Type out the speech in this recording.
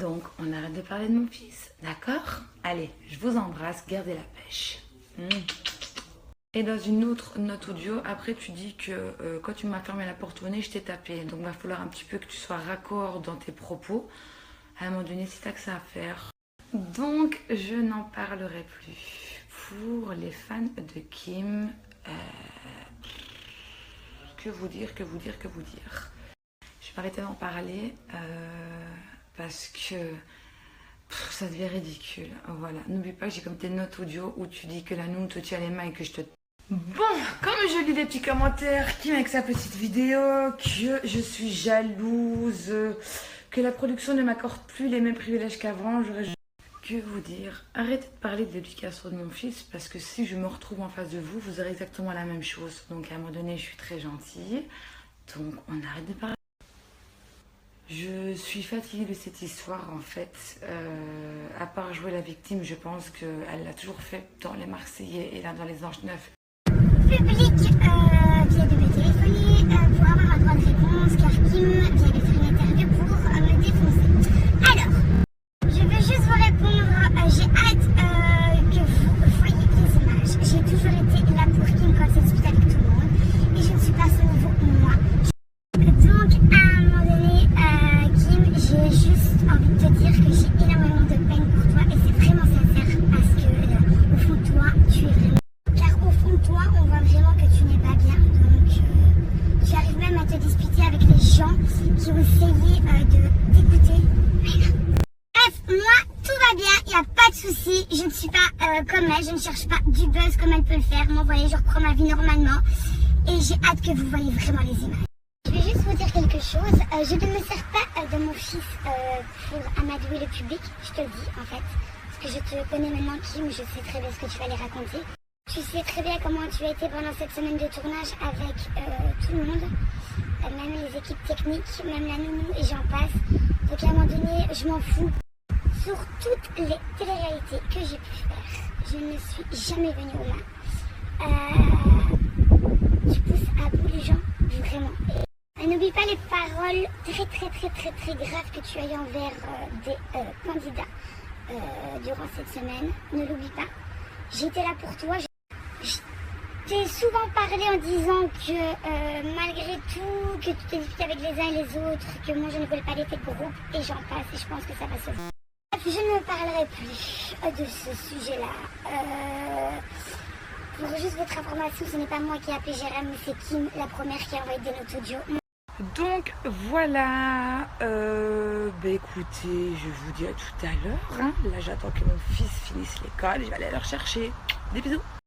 Donc, on arrête de parler de mon fils, d'accord? Allez, je vous embrasse, gardez la pêche. Et dans une autre note audio, après tu dis que quand tu m'as fermé la porte au nez, je t'ai tapé. Donc, il va falloir un petit peu que tu sois raccord dans tes propos. À un moment donné, si t'as que ça à faire. Donc, je n'en parlerai plus. Pour les fans de Kim, que vous dire. Je vais arrêter d'en parler parce que ça devient ridicule. Voilà. N'oublie pas que j'ai comme tes notes audio où tu dis que la noune te tient les mains et que je te... Bon, comme je lis des petits commentaires, Kim avec sa petite vidéo, que je suis jalouse, que la production ne m'accorde plus les mêmes privilèges qu'avant, j'aurais... Que vous dire? Arrêtez de parler de l'éducation de mon fils parce que si je me retrouve en face de vous, vous aurez exactement la même chose. Donc à un moment donné, je suis très gentille. Donc on arrête de parler. Je suis fatiguée de cette histoire en fait. À part jouer la victime, je pense qu'elle l'a toujours fait dans les Marseillais et là dans les Anges Neufs. Public vient de me téléphoner pour avoir un droit de réponse car Kim vient de faire une interview pour me défoncer. Alors, je veux juste vous répondre, j'ai hâte que vous voyez les images. J'ai toujours été là pour Kim quand elle discute avec tout le monde et je ne suis pas à ce niveau moi. Donc à un moment donné, Kim, j'ai juste envie de te dire que j'ai énormément de peine pour toi et c'est vraiment sincère parce que au fond de toi, tu es vraiment... Car au fond de toi, on voit vraiment que tu n'es pas bien. Donc tu arrives même à te disputer avec les gens qui ont essayé de t'écouter. Bref, moi, tout va bien, il n'y a pas de souci. Je ne suis pas comme elle, je ne cherche pas du buzz comme elle peut le faire. Moi, vous voyez, je reprends ma vie normalement. Et j'ai hâte que vous voyez vraiment les images. Je vais juste vous dire quelque chose. Je ne me sers pas de mon fils pour amadouer le public, je te le dis en fait. Parce que je te connais maintenant, Kim, je sais très bien ce que tu vas les raconter. Tu sais très bien comment tu as été pendant cette semaine de tournage avec tout le monde. Même les équipes techniques, même la nounou et j'en passe. Donc à un moment donné, je m'en fous. Sur toutes les téléréalités que j'ai pu faire, je ne suis jamais venue aux mains. Tu pousses à bout les gens, vraiment. Et n'oublie pas les paroles très graves que tu as eues envers des candidats durant cette semaine. Ne l'oublie pas. J'étais là pour toi. Je t'ai souvent parlé en disant que malgré tout, que tu t'es disputé avec les uns et les autres, que moi je ne voulais pas l'effet de groupe et j'en passe et je pense que ça va se voir. Je ne parlerai plus de ce sujet-là. Pour juste votre information, ce n'est pas moi qui ai appelé Jérém, mais c'est Kim, la première qui a envoyé des notes audio. Donc voilà, écoutez, je vous dis à tout à l'heure. Là j'attends que mon fils finisse l'école, je vais aller le rechercher. Des bisous.